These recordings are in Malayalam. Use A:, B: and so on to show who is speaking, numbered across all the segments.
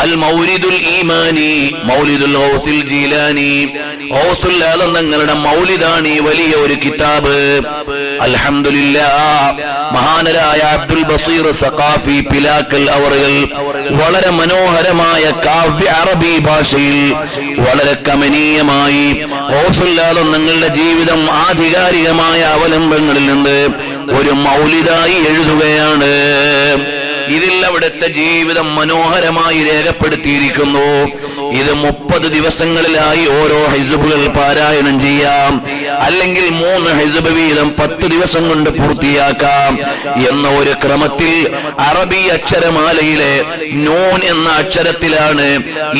A: അൽ മൗലിദുൽ ഈമാനി മൗലിദുൽ ഗൗസുൽ ജീലാനി ഗൗസുൽ ആലം തങ്ങളുടെ മൗലിദാണ് ഈ വലിയ ഒരു കിതാബ്. അൽഹംദുലില്ലാഹ്, മഹാനരായ അബ്ദുൽ ബസീർ സഖാഫി പിലാക്കൽ അവറുകൾ വളരെ മനോഹരമായ കാവ്യ അറബി ഭാഷയിൽ വളരെ കമനീയമായി ഗൗസുൽ ആലം തങ്ങളുടെ ജീവിതം ആധികാരികമായ അവലംബങ്ങളിൽ നിന്ന് ഒരു മൗലിദായി എഴുതുകയാണ്. ഇതിൽ അവിടുത്തെ ജീവിതം മനോഹരമായി രേഖപ്പെടുത്തിയിരിക്കുന്നു. ഇത് 30 ദിവസങ്ങളിലായി ഓരോ ഹിസ്ബുകൾ പാരായണം ചെയ്യാം, അല്ലെങ്കിൽ 3 ഹിസ്ബ് വീതം 10 ദിവസം കൊണ്ട് പൂർത്തിയാക്കാം എന്ന ഒരു ക്രമത്തിൽ അറബി അക്ഷരമാലയിലെ നൂൻ എന്ന അക്ഷരത്തിലാണ്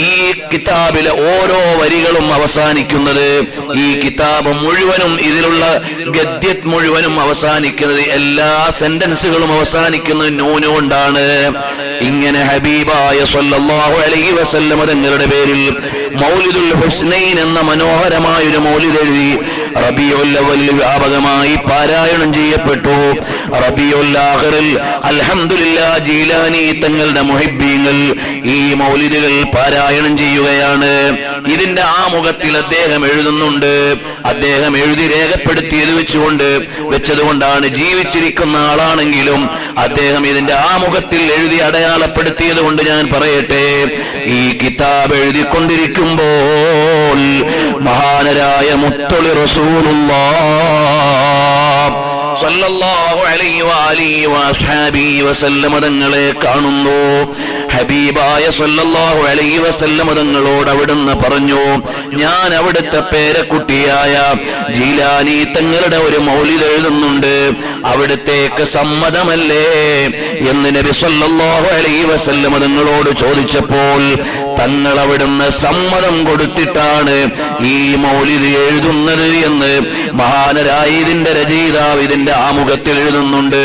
A: ഈ കിതാബിലെ ഓരോ വരികളും അവസാനിക്കുന്നത്. ഈ കിതാബ് മുഴുവനും, ഇതിലുള്ള ഗദ്യത് മുഴുവനും അവസാനിക്കുന്നത്, എല്ലാ സെന്റൻസുകളും അവസാനിക്കുന്നത് നൂന് കൊണ്ടാണ്. ഇങ്ങനെ ഹബീബായ സ്വല്ലല്ലാഹു അലൈഹി വസല്ലം തങ്ങളുടെ പേരിൽ മൗലിദുൽ ഹുസ്നൈൻ എന്ന മനോഹരമായ ഒരു മൗലിദ് എഴുതി റബീഉൽ അവ്വൽ വ്യാപകമായി പാരായണം ചെയ്യപ്പെട്ടു. റബീഉൽ ആഖിറിൽ അൽഹംദുലില്ലാഹ് ജീലാനി തങ്ങളുടെ മുഹിബ്ബീങ്ങൾ ഈ മൗലിദുകൾ പാരായണം ചെയ്യുകയാണ്. ഇതിന്റെ ആമുഖത്തിൽ അദ്ദേഹം എഴുതുന്നുണ്ട്. അദ്ദേഹം എഴുതി രേഖപ്പെടുത്തിയത് വെച്ചതുകൊണ്ടാണ്, ജീവിച്ചിരിക്കുന്ന ആളാണെങ്കിലും അദ്ദേഹം ഇതിന്റെ ആമുഖത്തിൽ എഴുതി അടയാളപ്പെടുത്തിയത് കൊണ്ട് ഞാൻ പറയട്ടെ. ഈ കിതാബ് എഴുതിക്കൊണ്ടിരിക്കുമ്പോൾ മഹാനരായ മുത്തൊളി റസൂലുള്ളാഹ് സല്ലല്ലാഹു അലൈഹി വഅലിഹി വഅസ്ഹാബിഹി വസല്ലം തങ്ങളെ കാണുന്നു. ഹബീബായ സല്ലല്ലാഹു അലൈഹി വസല്ലം തങ്ങളോട് അവിടുന്ന് പറഞ്ഞു, ഞാൻ അവിടുത്തെ പേരക്കുട്ടിയായ ജീലാനി തങ്ങളുടെ ഒരു മൗലിദ് എഴുതുന്നുണ്ട്, അവിടുത്തേക്ക് സമ്മതമല്ലേ എന്ന് നബി സല്ലല്ലാഹു അലൈഹി വസല്ലം തങ്ങളോട് ചോദിച്ചപ്പോൾ തങ്ങൾ അവിടുന്ന് സമ്മതം കൊടുത്തിട്ടാണ് ഈ മൗലിദ് എഴുതുന്നത് എന്ന് മഹാനരായ ഇതിന്റെ രചയിതാവ് ഇതിന്റെ ആമുഖത്തിൽ എഴുതുന്നുണ്ട്.